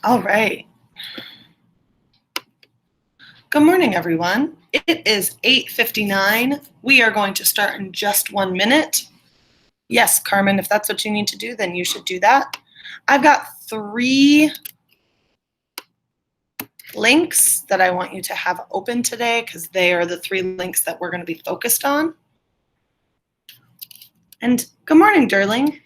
All right. Good morning, everyone. It is 8:59. We are going to start in just 1 minute. Yes, Carmen, if that's what you need to do, then you should do that. I've got 3 links that I want you to have open today because they are the 3 links that we're going to be focused on. And good morning, Derling.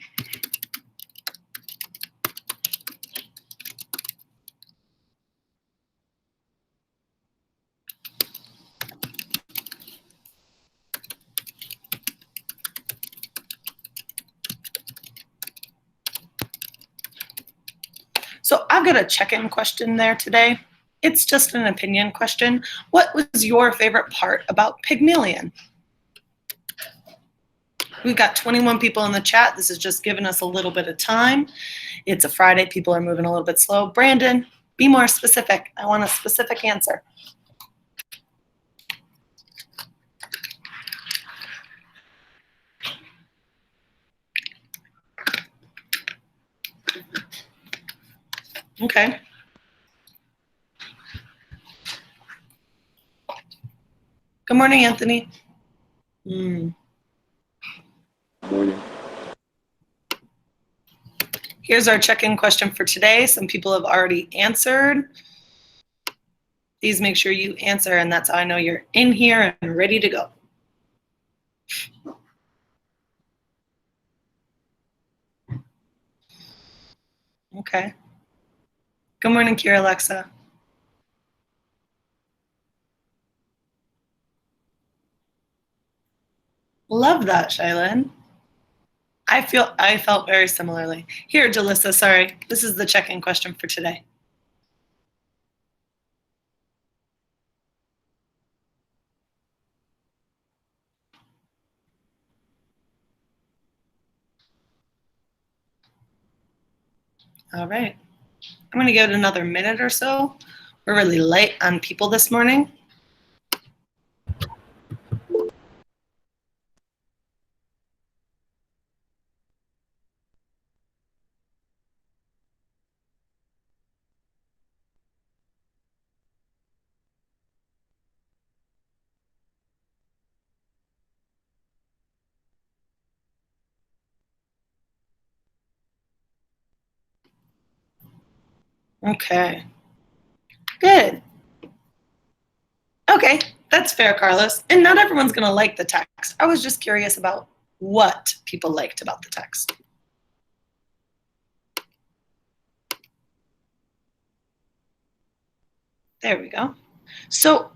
So I've got a check-in question there today. It's just an opinion question. What was your favorite part about Pygmalion? We've got 21 people in the chat. This is just giving us a little bit of time. It's a Friday. People are moving a little bit slow. Brandon, be more specific. I want a specific answer. Okay. Good morning, Anthony. Morning. Here's our check-in question for today. Some people have already answered. Please make sure you answer, and that's how I know you're in here and ready to go. Okay. Good morning, Kira Alexa. Love that, Shailin. I felt very similarly. Here, Jalissa, sorry. This is the check-in question for today. All right. I'm going to give it another minute or so. We're really late on people this morning. Okay. Good. Okay, that's fair, Carlos. And not everyone's going to like the text. I was just curious about what people liked about the text. There we go. So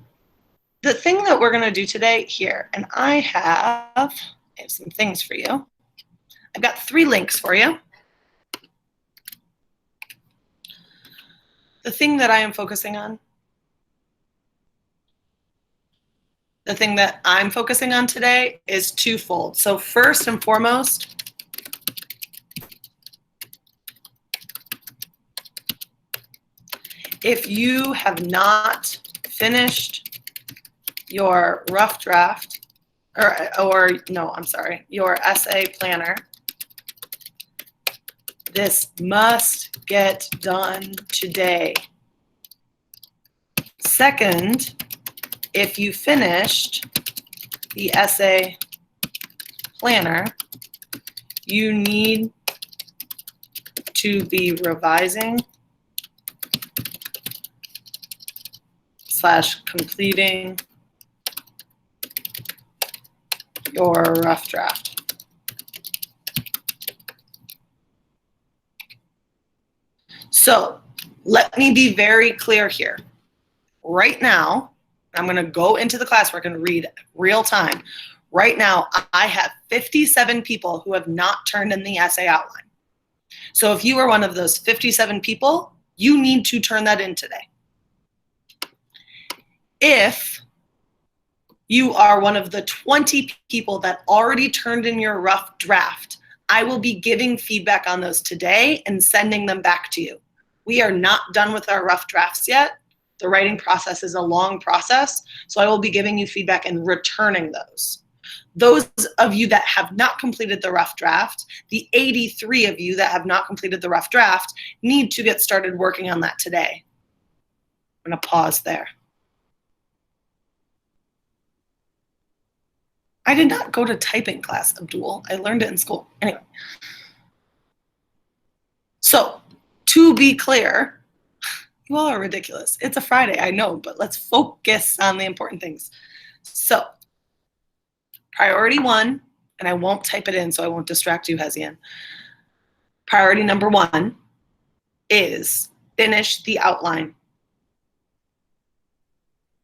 the thing that we're going to do today here, and I have some things for you. I've got 3 links for you. The thing that I am focusing on, the thing that I'm focusing on today is twofold. So first and foremost, if you have not finished your rough draft, your essay planner, this must get done today. Second, if you finished the essay planner, you need to be revising / completing your rough draft. So let me be very clear here. Right now, I'm going to go into the classwork and read real time. Right now, I have 57 people who have not turned in the essay outline. So if you are one of those 57 people, you need to turn that in today. If you are one of the 20 people that already turned in your rough draft, I will be giving feedback on those today and sending them back to you. We are not done with our rough drafts yet. The writing process is a long process, so I will be giving you feedback and returning those. Those of you that have not completed the rough draft, the 83 of you that have not completed the rough draft, need to get started working on that today. I'm going to pause there. I did not go to typing class, Abdul. I learned it in school. Anyway. So, to be clear, you all are ridiculous. It's a Friday, I know, but let's focus on the important things. So, priority 1, and I won't type it in so I won't distract you, Hesian. Priority number 1 is finish the outline.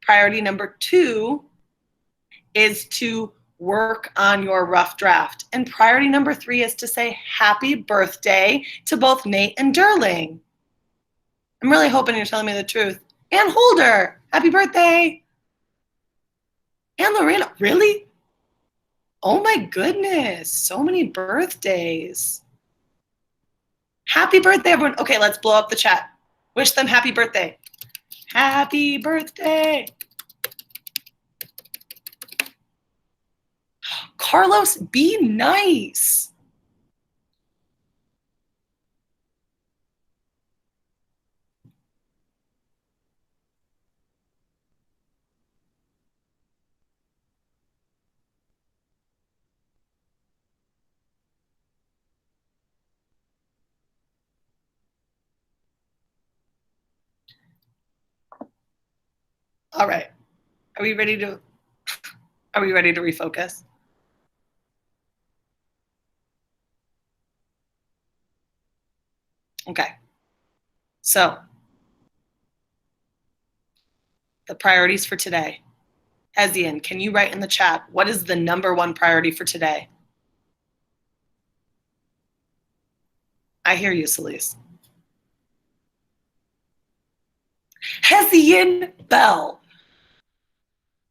Priority number 2 is to work on your rough draft. And priority number 3 is to say happy birthday to both Nate and Derling. I'm really hoping you're telling me the truth. And Holder, happy birthday. And Lorena, really? Oh my goodness, so many birthdays. Happy birthday, everyone. Okay, let's blow up the chat. Wish them happy birthday. Happy birthday. Carlos, be nice. All right. Are we ready to refocus? Okay. So, the priorities for today. Hesian, can you write in the chat, what is the number 1 priority for today? I hear you, Celise. Hesian Bell.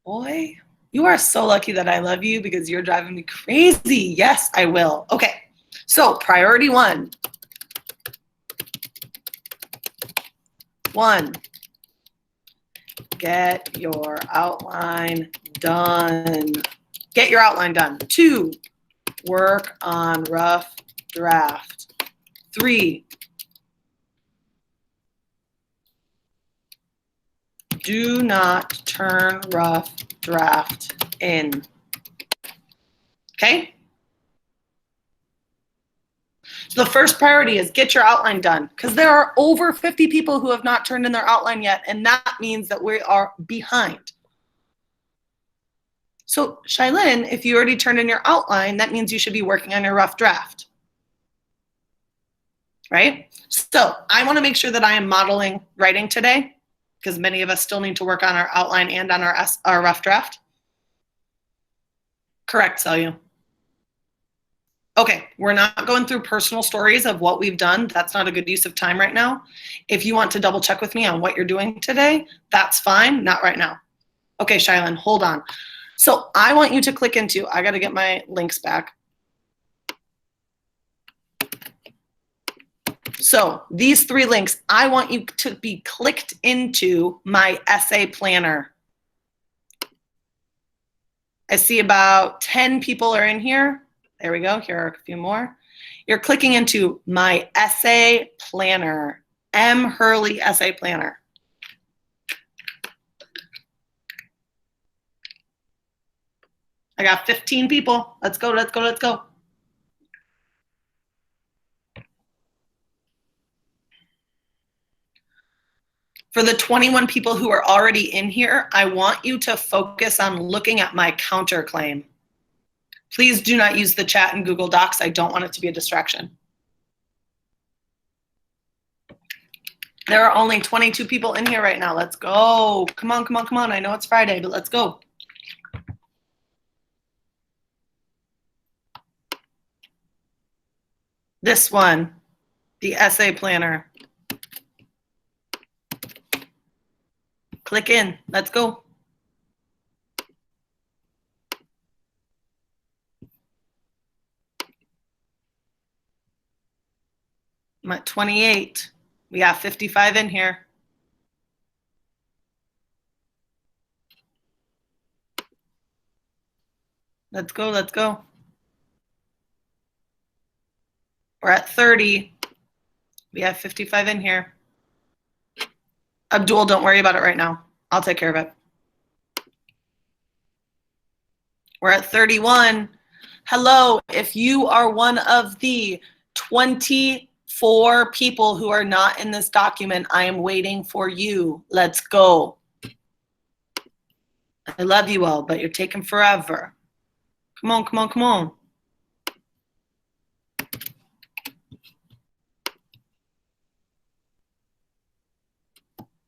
Boy, you are so lucky that I love you because you're driving me crazy. Yes, I will. Okay, so priority 1. 1, get your outline done. Get your outline done. 2, work on rough draft. 3, do not turn rough draft in. Okay? So the first priority is get your outline done because there are over 50 people who have not turned in their outline yet, and that means that we are behind. So Shailin, if you already turned in your outline, that means you should be working on your rough draft. Right? So I want to make sure that I am modeling writing today because many of us still need to work on our outline and on our rough draft. Correct, Selyu. Okay, we're not going through personal stories of what we've done. That's not a good use of time right now. If you want to double check with me on what you're doing today, that's fine, not right now. Okay, Shailin, hold on. So I want you to click into, I got to get my links back. So these 3 links, I want you to be clicked into my essay planner. I see about 10 people are in here. There we go. Here are a few more. You're clicking into my essay planner, M. Hurley essay planner. I got 15 people. Let's go, let's go, let's go. For the 21 people who are already in here, I want you to focus on looking at my counterclaim. Please do not use the chat in Google Docs. I don't want it to be a distraction. There are only 22 people in here right now. Let's go. Come on, come on, come on. I know it's Friday, but let's go. This one, the essay planner. Click in. Let's go. I'm at 28. We have 55 in here. Let's go, let's go. We're at 30. We have 55 in here. Abdul, don't worry about it right now. I'll take care of it. We're at 31. Hello, if you are one of the 24 people who are not in this document, I am waiting for you. Let's go. I love you all, but you're taking forever. Come on, come on, come on.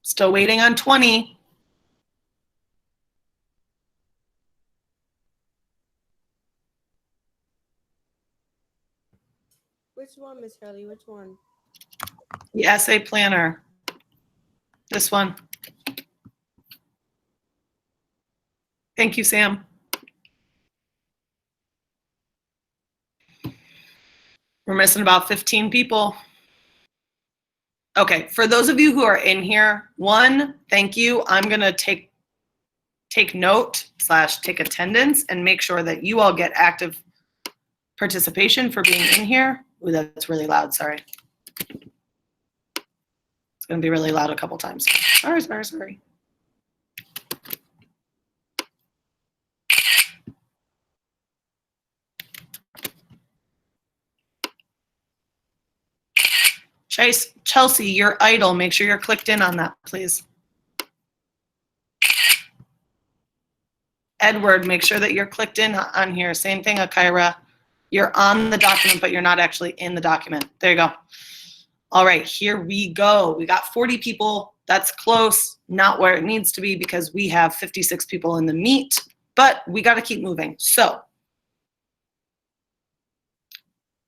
Still waiting on 20. Which one, Miss Shirley? Which one? The essay planner. This one. Thank you, Sam. We're missing about 15 people. Okay, for those of you who are in here, one, thank you. I'm gonna take note / take attendance and make sure that you all get active participation for being in here. Ooh, that's really loud, sorry. It's gonna be really loud a couple times. Sorry. Chelsea, you're idle. Make sure you're clicked in on that, please. Edward, make sure that you're clicked in on here. Same thing, Akira. You're on the document, but you're not actually in the document. There you go. All right, here we go. We got 40 people. That's close, not where it needs to be because we have 56 people in the meet, but we got to keep moving. So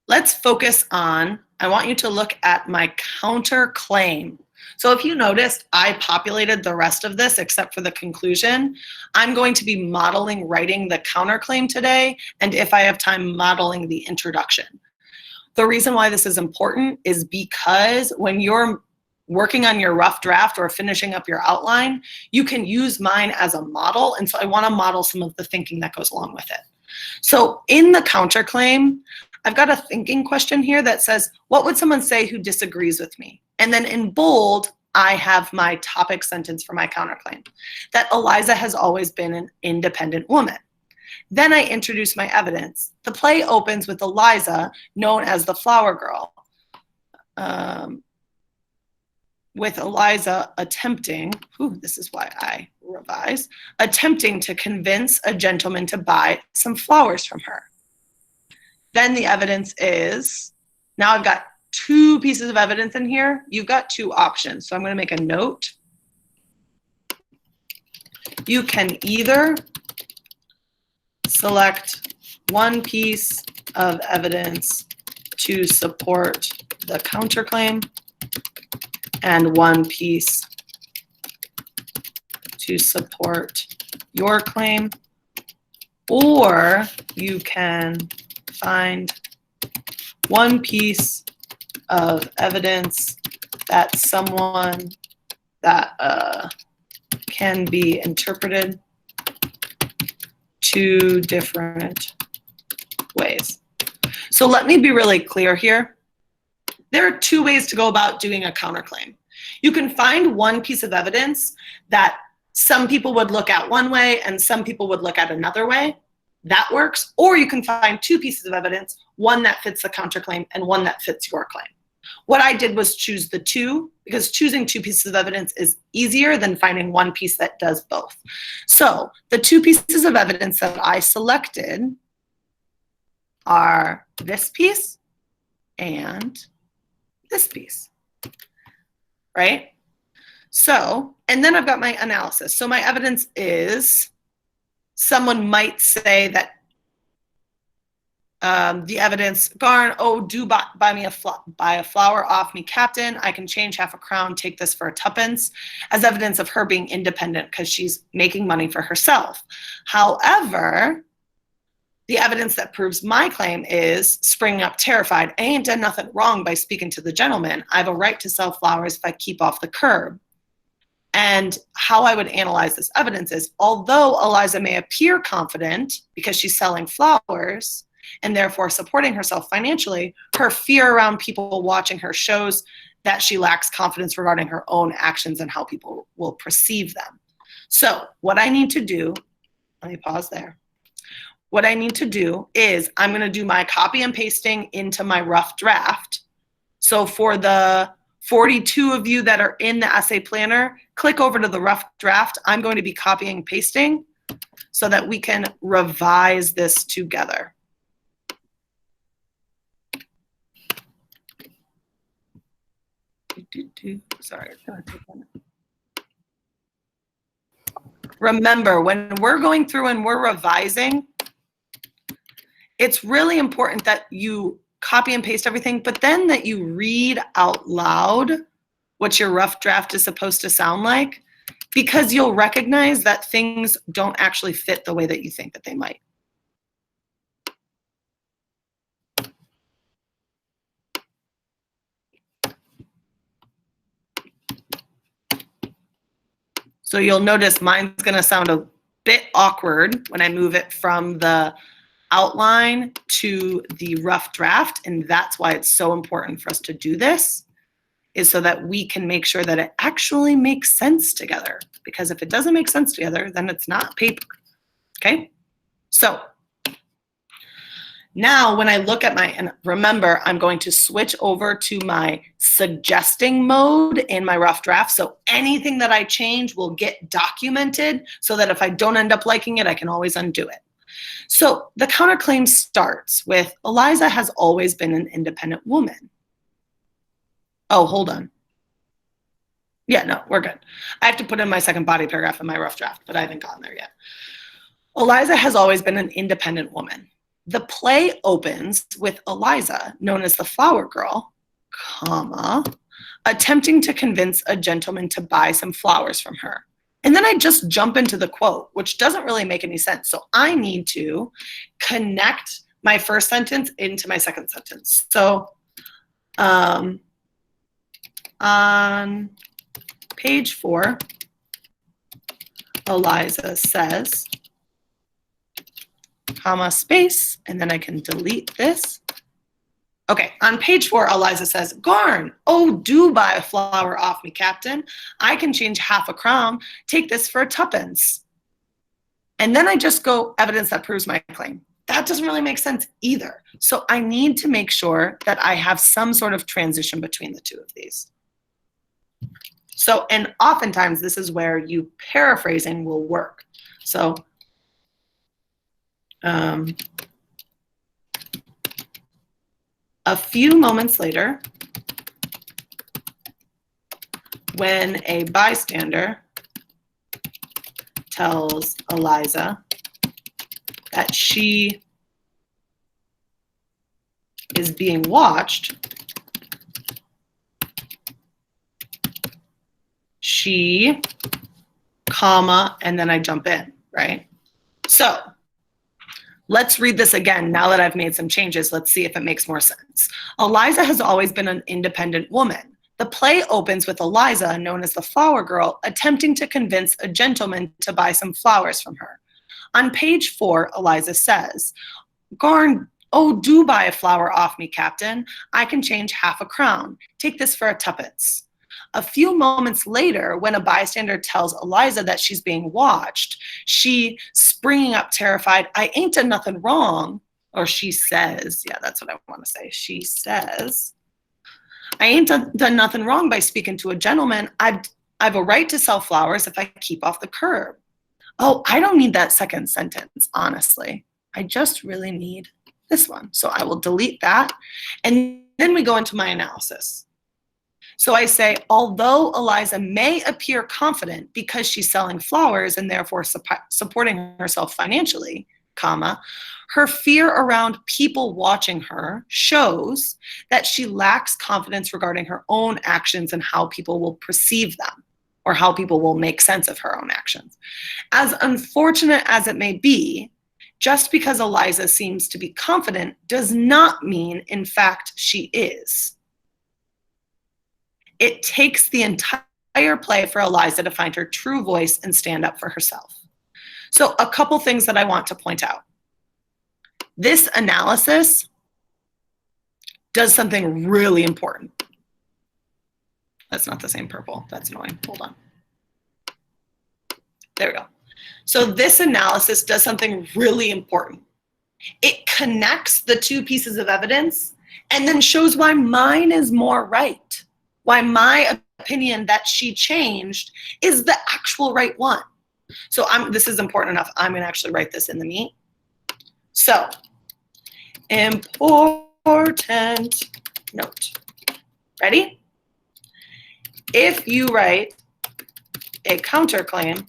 let's focus on, I want you to look at my counterclaim. So if you noticed, I populated the rest of this except for the conclusion. I'm going to be modeling writing the counterclaim today, and if I have time, modeling the introduction. The reason why this is important is because when you're working on your rough draft or finishing up your outline, you can use mine as a model, and so I want to model some of the thinking that goes along with it. So in the counterclaim, I've got a thinking question here that says, what would someone say who disagrees with me? And then in bold, I have my topic sentence for my counterclaim, that Eliza has always been an independent woman. Then I introduce my evidence. The play opens with Eliza, known as the flower girl, with Eliza attempting, this is why I revise, attempting to convince a gentleman to buy some flowers from her. Then the evidence is, now I've got 2 pieces of evidence in here. You've got 2 options. So I'm going to make a note. You can either select one piece of evidence to support the counterclaim and one piece to support your claim, or you can find one piece of evidence that someone that can be interpreted 2 different ways. So let me be really clear here. There are 2 ways to go about doing a counterclaim. You can find one piece of evidence that some people would look at one way and some people would look at another way. That works. Or you can find 2 pieces of evidence, one that fits the counterclaim and one that fits your claim. What I did was choose the 2 because choosing 2 pieces of evidence is easier than finding one piece that does both. So the 2 pieces of evidence that I selected are this piece and this piece, right? So, and then I've got my analysis. So my evidence is, someone might say that the evidence, Garn, oh, do buy me buy a flower off me, Captain. I can change half a crown, take this for a 2pence, as evidence of her being independent because she's making money for herself. However, the evidence that proves my claim is springing up terrified. I ain't done nothing wrong by speaking to the gentleman. I have a right to sell flowers if I keep off the curb. And how I would analyze this evidence is, although Eliza may appear confident because she's selling flowers and therefore supporting herself financially, her fear around people watching her shows that she lacks confidence regarding her own actions and how people will perceive them. So what I need to do, let me pause there. What I need to do is I'm going to do my copy and pasting into my rough draft. So for the 42 of you that are in the essay planner, click over to the rough draft. I'm going to be copying and pasting so that we can revise this together. Sorry, it's gonna take a minute. Remember, when we're going through and we're revising, it's really important that you copy and paste everything, but then that you read out loud what your rough draft is supposed to sound like, because you'll recognize that things don't actually fit the way that you think that they might. So you'll notice mine's gonna sound a bit awkward when I move it from the outline to the rough draft, and that's why it's so important for us to do this, is so that we can make sure that it actually makes sense together. Because if it doesn't make sense together, then it's not paper, okay? So now when I look at my, and remember, I'm going to switch over to my suggesting mode in my rough draft. So anything that I change will get documented so that if I don't end up liking it, I can always undo it. So the counterclaim starts with, Eliza has always been an independent woman. Oh, hold on. Yeah, no, we're good. I have to put in my second body paragraph in my rough draft, but I haven't gotten there yet. Eliza has always been an independent woman. The play opens with Eliza, known as the flower girl, comma, attempting to convince a gentleman to buy some flowers from her. And then I just jump into the quote, which doesn't really make any sense. So I need to connect my first sentence into my second sentence. So on page 4, Eliza says, comma, space, and then I can delete this. Okay, on page 4, Eliza says, Garn, oh, do buy a flower off me, Captain. I can change half a crown. Take this for 2pence. And then I just go, evidence that proves my claim. That doesn't really make sense either. So I need to make sure that I have some sort of transition between the two of these. So, and oftentimes this is where you paraphrasing will work. So, a few moments later, when a bystander tells Eliza that she is being watched, she, comma, and then I jump in, right? So let's read this again. Now that I've made some changes, let's see if it makes more sense. Eliza has always been an independent woman. The play opens with Eliza, known as the flower girl, attempting to convince a gentleman to buy some flowers from her. On page 4, Eliza says, Garn, oh, do buy a flower off me, Captain. I can change half a crown. Take this for 2pence. A few moments later, when a bystander tells Eliza that she's being watched, she, springing up terrified, I ain't done nothing wrong, or she says, yeah, that's what I want to say. She says, I ain't done nothing wrong by speaking to a gentleman. I've a right to sell flowers if I keep off the curb. Oh, I don't need that second sentence, honestly. I just really need this one. So I will delete that. And then we go into my analysis. So I say, although Eliza may appear confident because she's selling flowers and therefore supporting herself financially, comma, her fear around people watching her shows that she lacks confidence regarding her own actions and how people will perceive them, or how people will make sense of her own actions. As unfortunate as it may be, just because Eliza seems to be confident does not mean, in fact, she is. It takes the entire play for Eliza to find her true voice and stand up for herself. So a couple things that I want to point out. This analysis does something really important. That's not the same purple. That's annoying. Hold on. There we go. So this analysis does something really important. It connects the two pieces of evidence and then shows why mine is more right, why my opinion that she changed is the actual right one. So this is important enough. I'm going to actually write this in the meat. So, important note. Ready? If you write a counterclaim,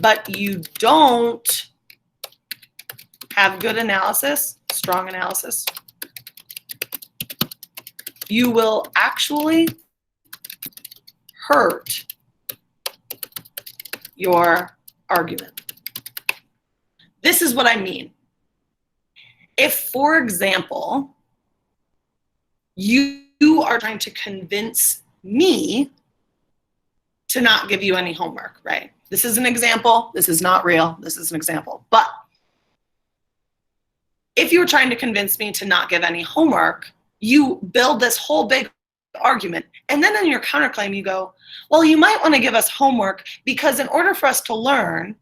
but you don't have good analysis, strong analysis, you will actually hurt your argument. This is what I mean. If, for example, you are trying to convince me to not give you any homework, right? This is an example. This is not real. This is an example. But if you were trying to convince me to not give any homework, you build this whole big argument. And then in your counterclaim, you go, well, you might want to give us homework because in order for us to learn,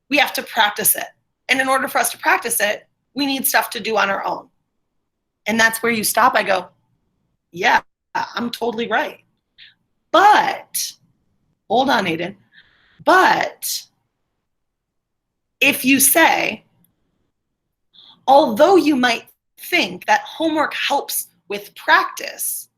we have to practice it. And in order for us to practice it, we need stuff to do on our own. And that's where you stop. I go, yeah, I'm totally right. But, hold on, Aiden. But if you say, although you might think that homework helps with practice,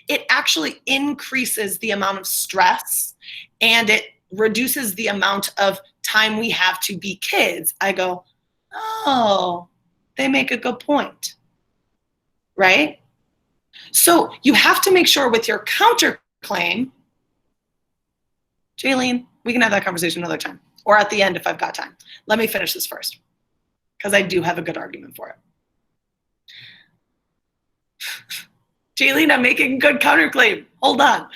it actually increases the amount of stress and it reduces the amount of time we have to be kids. I go, oh, they make a good point, right? So you have to make sure with your counterclaim, Jaylene, we can have that conversation another time, or at the end if I've got time. Let me finish this first, because I do have a good argument for it. Jaylene, I'm making a good counterclaim. Hold on.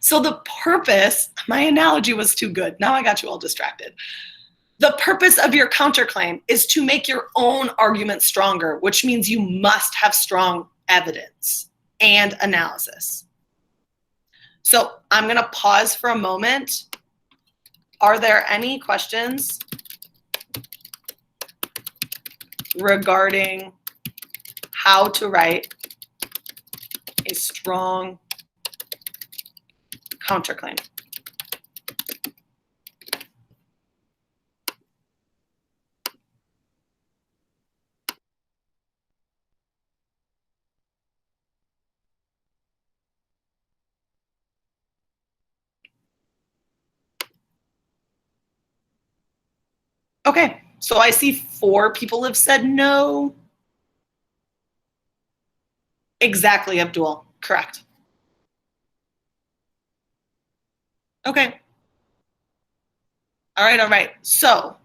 So the purpose, my analogy was too good. Now I got you all distracted. The purpose of your counterclaim is to make your own argument stronger, which means you must have strong evidence and analysis. So I'm going to pause for a moment. Are there any questions regarding how to write a strong counterclaim? Okay, so I see 4 people have said no. Exactly, Abdul, correct. Okay. All right. So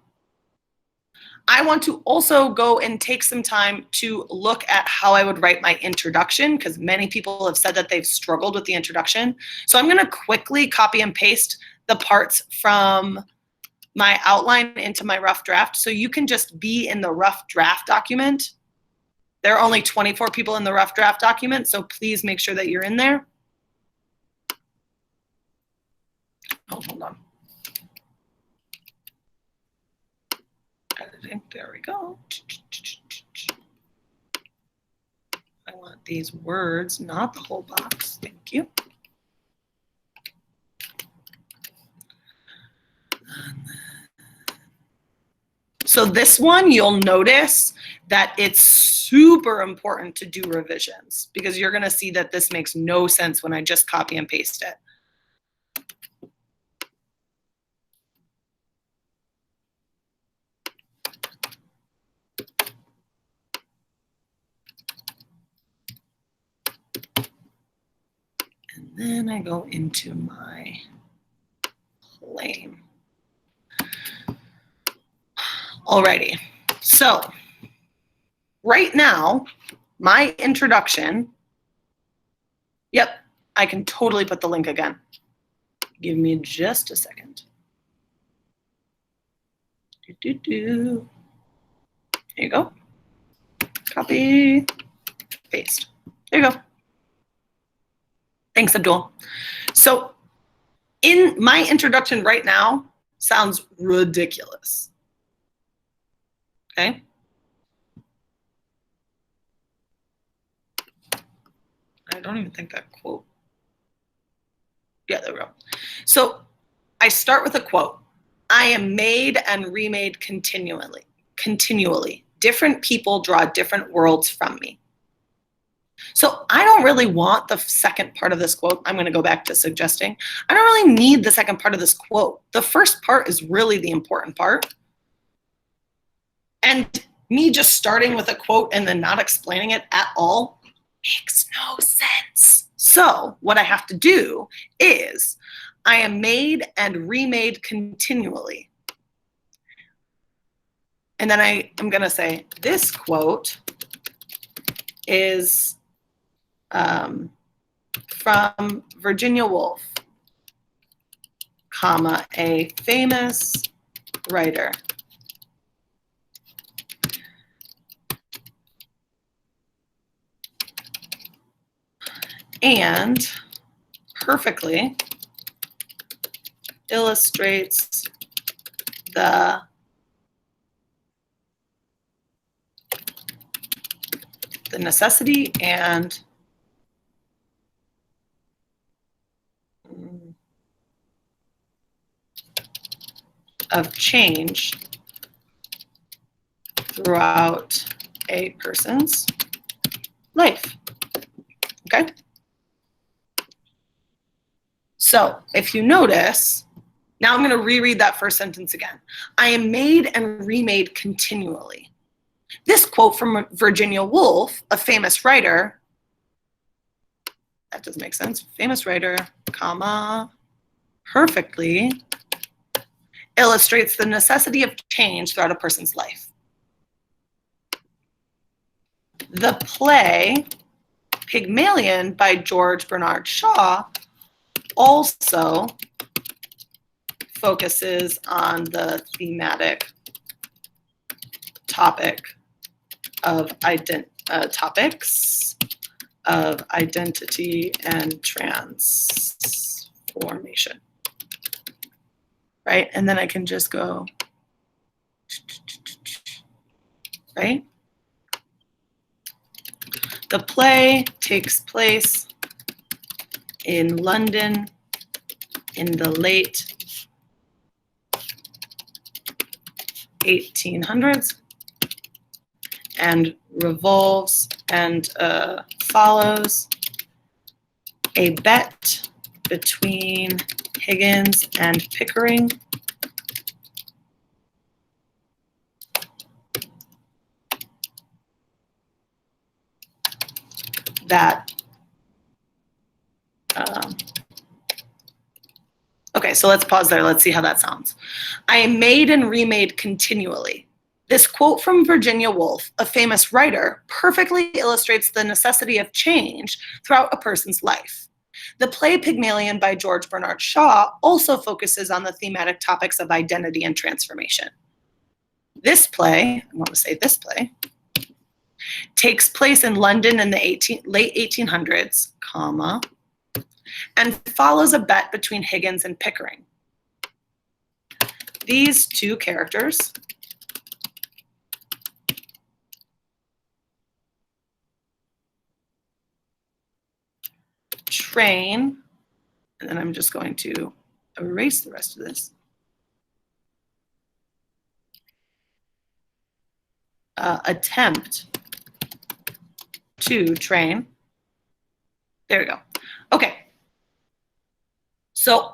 I want to also go and take some time to look at how I would write my introduction, because many people have said that they've struggled with the introduction. So I'm going to quickly copy and paste the parts from my outline into my rough draft. So you can just be in the rough draft document. There are only 24 people in the rough draft document, so please make sure that you're in there. Oh, hold on. Editing, there we go. I want these words, not the whole box. Thank you. So this one, you'll notice that it's super important to do revisions, because you're going to see that this makes no sense when I just copy and paste it. And then I go into my claim. Alrighty, so right now, my introduction, yep, I can totally put the link again. Give me just a second. Here you go. Copy, paste. There you go. Thanks, Abdul. So in my introduction right now sounds ridiculous. Okay. I don't even think that quote. Yeah, there we go. So I start with a quote. I am made and remade continually. Different people draw different worlds from me. So I don't really want the second part of this quote. I'm going to go back to suggesting. I don't really need the second part of this quote. The first part is really the important part. And me just starting with a quote and then not explaining it at all makes no sense. So what I have to do is I am made and remade continually. And then I am going to say this quote is from Virginia Woolf, comma, a famous writer. And perfectly illustrates the necessity and of change throughout a person's life. Okay? So if you notice, now I'm going to reread that first sentence again. I am made and remade continually. This quote from Virginia Woolf, a famous writer, that doesn't make sense, famous writer, comma, perfectly illustrates the necessity of change throughout a person's life. The play Pygmalion by George Bernard Shaw also focuses on the thematic topics of identity and transformation. Right? And then I can just go, right? The play takes place in London in the late 1800s and revolves and follows a bet between Higgins and Pickering that okay, so let's pause there. Let's see how that sounds. I am made and remade continually. This quote from Virginia Woolf, a famous writer, perfectly illustrates the necessity of change throughout a person's life. The play Pygmalion by George Bernard Shaw also focuses on the thematic topics of identity and transformation. This play, I want to say this play, takes place in London in the late 1800s, comma, and follows a bet between Higgins and Pickering. These two characters train, and then I'm just going to erase the rest of this. Attempt to train. There we go. Okay. So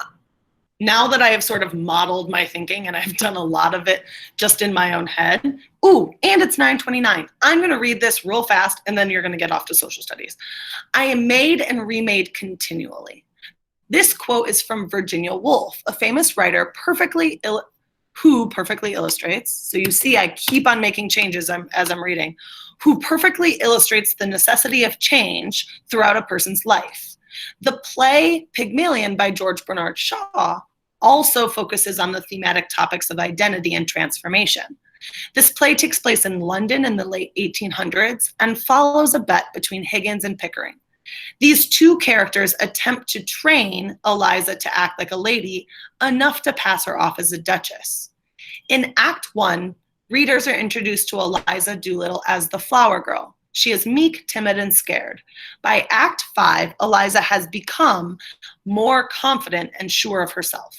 now that I have sort of modeled my thinking and I've done a lot of it just in my own head, ooh, and it's 9:29. I'm going to read this real fast and then you're going to get off to social studies. I am made and remade continually. This quote is from Virginia Woolf, a famous writer who perfectly illustrates, so you see I keep on making changes as I'm reading, who perfectly illustrates the necessity of change throughout a person's life. The play Pygmalion by George Bernard Shaw also focuses on the thematic topics of identity and transformation. This play takes place in London in the late 1800s and follows a bet between Higgins and Pickering. These two characters attempt to train Eliza to act like a lady enough to pass her off as a duchess. In Act 1, readers are introduced to Eliza Doolittle as the flower girl. She is meek, timid, and scared. By Act 5, Eliza has become more confident and sure of herself.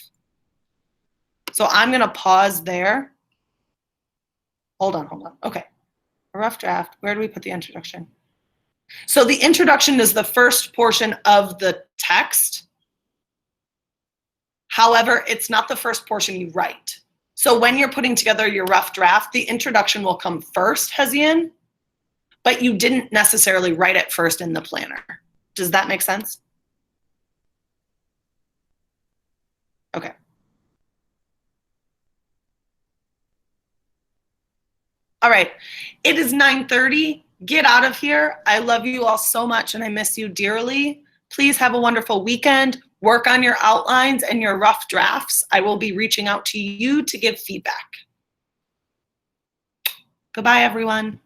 So I'm going to pause there. Hold on. Okay. A rough draft. Where do we put the introduction? So the introduction is the first portion of the text. However, it's not the first portion you write. So when you're putting together your rough draft, the introduction will come first, Hezien, but you didn't necessarily write it first in the planner. Does that make sense? Okay. All right, it is 9:30. Get out of here. I love you all so much and I miss you dearly. Please have a wonderful weekend. Work on your outlines and your rough drafts. I will be reaching out to you to give feedback. Goodbye, everyone.